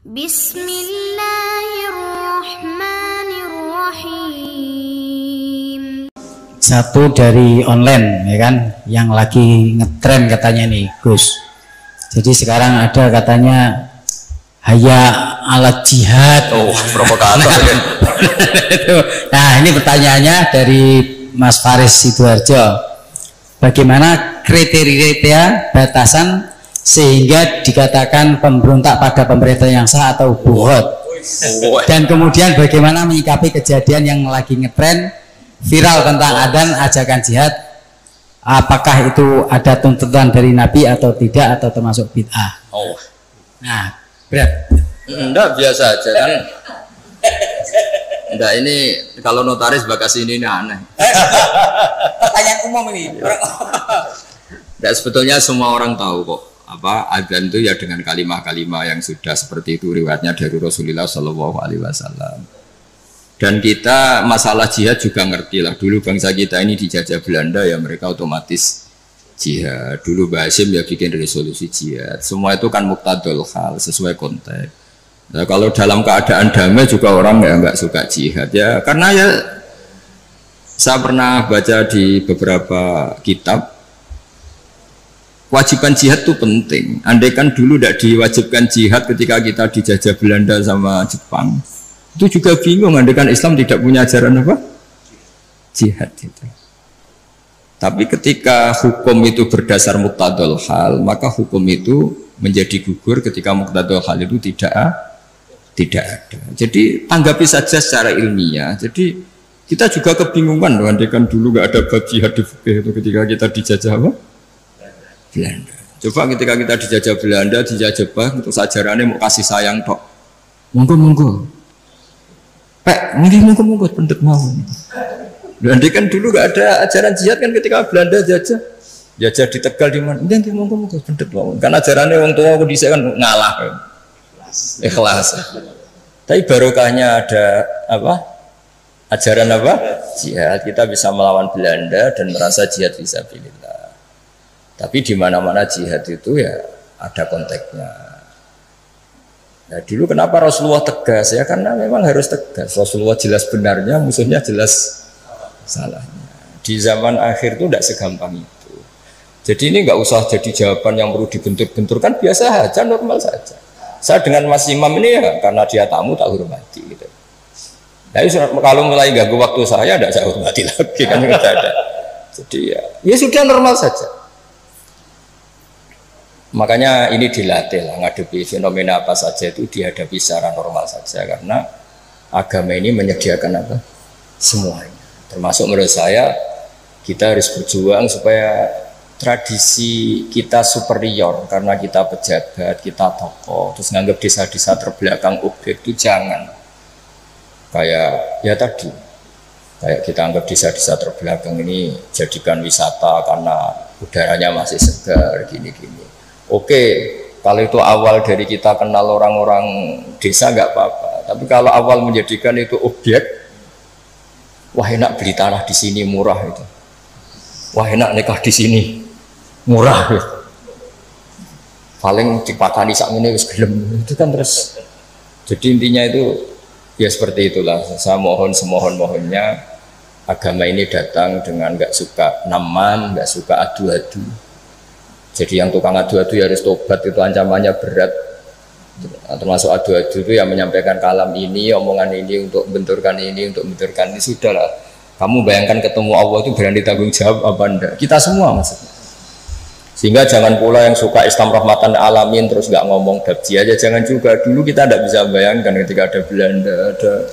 Bismillahirrahmanirrahim. Satu dari online ya kan, yang lagi ngetren katanya nih Gus. Jadi sekarang ada katanya haya ala jihad. Oh, provokator ya. Nah, ini pertanyaannya dari Mas Faris Sidoarjo. Bagaimana kriteria batasan sehingga dikatakan pemberontak pada pemerintah yang sah atau buhot? Dan kemudian bagaimana menyikapi kejadian yang lagi ngetren viral tentang adzan ajakan jihad? Apakah itu ada tuntutan dari Nabi atau tidak, atau termasuk bid'ah? Oh. Nah, berat. Enggak, biasa aja kan. Enggak, ini kalau notaris bakas ini aneh. Pertanyaan umum ini. Enggak, sebetulnya semua orang tahu kok apa adzan itu ya dengan kalimah-kalimah yang sudah seperti itu riwayatnya dari Rasulullah Shallallahu Alaihi Wasallam. Dan kita masalah jihad juga ngerti lah. Dulu bangsa kita ini dijajah Belanda ya mereka otomatis jihad. Dulu Mbah Hasyim ya bikin resolusi jihad. Semua itu kan muqtadul hal sesuai konteks. Nah, kalau dalam keadaan damai juga orang nggak suka jihad ya karena ya saya pernah baca di beberapa kitab. Kewajiban jihad itu penting. Andai kan dulu tidak diwajibkan jihad ketika kita dijajah Belanda sama Jepang, itu juga bingung. Andai kan Islam tidak punya ajaran apa? Jihad itu. Tapi ketika hukum itu berdasar muqtadul hal, maka hukum itu menjadi gugur ketika muqtadul hal itu tidak ada. Jadi tanggapi saja secara ilmiah. Jadi kita juga kebingungan. Andai kan dulu nggak ada bab jihad di fikih itu ketika kita dijajah apa? Belanda. Coba ketika kita dijajah Belanda, dijajah Jepang, untuk ajarannya mau kasih sayang tok. Monggo. Pak, monggo pendet mau. Belanda kan dulu gak ada ajaran jihad kan ketika Belanda jajah di Tegal di mana? Monggo pendet mau. Kan ajarannya wong tua aku dhisik kan ngalah. Ikhlas. Tapi barokahnya ada apa? Ajaran apa? Jihad. Kita bisa melawan Belanda dan merasa jihad fisabilillah. Tapi di mana-mana jihad itu ya ada konteksnya. Nah dulu kenapa Rasulullah tegas ya karena memang harus tegas. Rasulullah jelas benarnya, musuhnya jelas salahnya. Di zaman akhir itu tidak segampang itu. Jadi ini nggak usah jadi jawaban yang perlu dibentur-benturkan, biasa aja, normal saja. Saya dengan Mas Imam ini ya karena dia tamu tak hormati gitu. Nah kalau mulai ganggu waktu saya tidak saya hormati lagi kan nggak ada. Jadi ya sudah normal saja. Makanya ini dilatih lah, ngadepi fenomena apa saja itu dihadapi secara normal saja karena agama ini menyediakan apa? Semuanya. Termasuk menurut saya kita harus berjuang supaya tradisi kita superior karena kita pejabat, kita tokoh, terus nganggap desa-desa terbelakang objek itu jangan. Kayak ya tadi, kayak kita anggap desa-desa terbelakang ini jadikan wisata karena udaranya masih segar gini-gini. Oke, kalau itu awal dari kita kenal orang-orang desa nggak apa-apa. Tapi kalau awal menjadikan itu objek, wah enak beli tanah di sini murah itu. Wah enak nikah di sini murah. Gitu. Paling dipakani sak ini wis gelem. Itu kan terus. Jadi intinya itu ya seperti itulah. Saya mohon semohon-mohonnya agama ini datang dengan nggak suka naman, nggak suka adu-adu. Jadi yang tukang adu-adu ya harus tobat, itu ancamannya berat. Termasuk adu-adu itu yang menyampaikan kalam ini, omongan ini untuk benturkan ini, sudahlah. Kamu bayangkan ketemu Allah itu berani tanggung jawab apa enggak? Kita semua maksudnya. Sehingga jangan pula yang suka Islam rahmatan alamin terus nggak ngomong dabji aja, jangan juga. Dulu kita tidak bisa bayangkan ketika ada Belanda, ada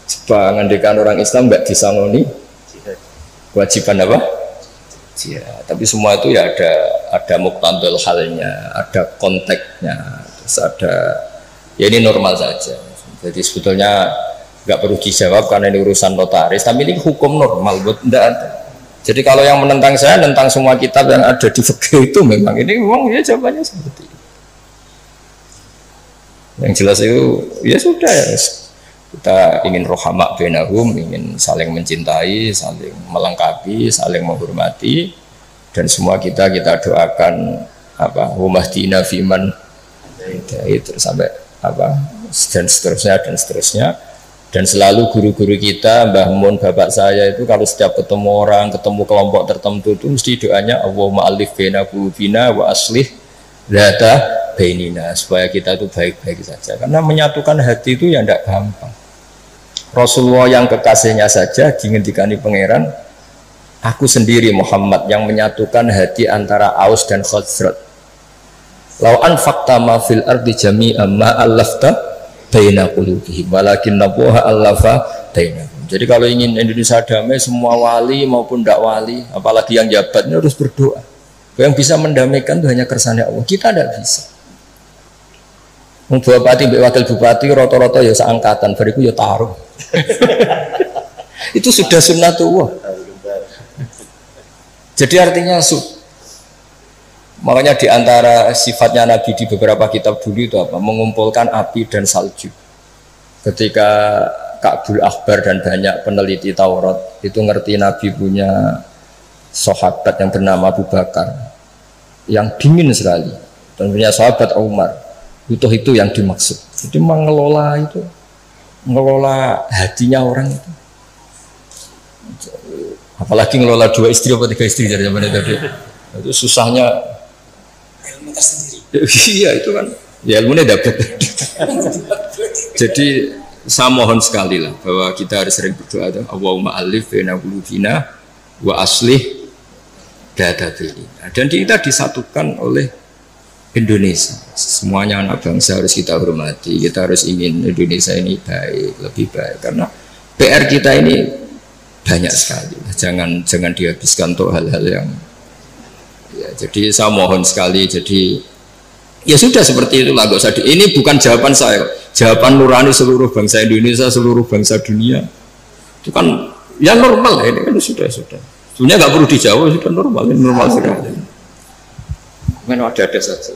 Jepang, andekan orang Islam nggak disangoni kewajiban apa? Ya, tapi semua itu ya ada muqtadul halnya, ada konteksnya, terus ada ya ini normal saja. Jadi sebetulnya nggak perlu dijawab karena ini urusan notaris, tapi ini hukum normal buat tidak ada. Jadi kalau yang menentang saya tentang semua kitab yang ada di fikih itu memang ya jawabannya seperti itu. Yang jelas itu ya sudah ya. Kita ingin rohama bainahum, ingin saling mencintai, saling melengkapi, saling menghormati, dan semua kita doakan apa humahdina fiman itu sampai apa dan seterusnya. Dan selalu guru-guru kita, Mbah Mun, bapak saya itu kalau setiap ketemu orang, ketemu kelompok tertentu itu mesti doanya Allahumma alif baina qulubina wa aslih dzata bainina, supaya kita itu baik-baik saja. Karena menyatukan hati itu ya tidak gampang. Rasulullah yang kekasihnya saja dingendikani pangeran, aku sendiri Muhammad yang menyatukan hati antara Aus dan Khazraj. Lau anfaqta ma fil ardi jami'an ma allafta baina qulubihim walakinnallaha allafa bainahum. Jadi kalau ingin Indonesia damai, semua wali maupun tidak wali, apalagi yang jabatnya harus berdoa. Yang bisa mendamaikan itu hanya kersane Allah. Kita tidak bisa. Bupati, wakil bupati, rata-rata ya seangkatan, bariku ya taruh. Itu sudah sunnatullah. Jadi artinya makanya diantara sifatnya Nabi di beberapa kitab dulu itu apa? Mengumpulkan api dan salju. Ketika Ka'bul Akhbar dan banyak peneliti Taurat itu ngerti Nabi punya sahabat yang bernama Abu Bakar yang dingin sekali, dan punya sahabat Umar, itu yang dimaksud. Jadi mengelola hatinya orang itu. Apalagi ngelola 2 istri atau 3 istri dari zaman itu. Itu susahnya. Ilmu tersendiri. Iya itu kan, ya ilmunya dapat. Jadi saya mohon sekali lah bahwa kita harus sering berdoa, Allahumma alif baina qulubina wa aslih dzata bainina. Dan kita disatukan oleh Indonesia. Semuanya anak bangsa harus kita hormati. Kita harus ingin Indonesia ini baik, lebih baik. Karena PR kita ini banyak sekali. Jangan dihabiskan untuk hal-hal yang ya, jadi saya mohon sekali. Jadi ya sudah seperti itulah, gak usah ini bukan jawaban saya, jawaban nurani seluruh bangsa Indonesia, seluruh bangsa dunia. Itu kan ya normal, ini kan sudah sebenarnya nggak perlu dijawab, sudah normal sekali. Memang ada saja.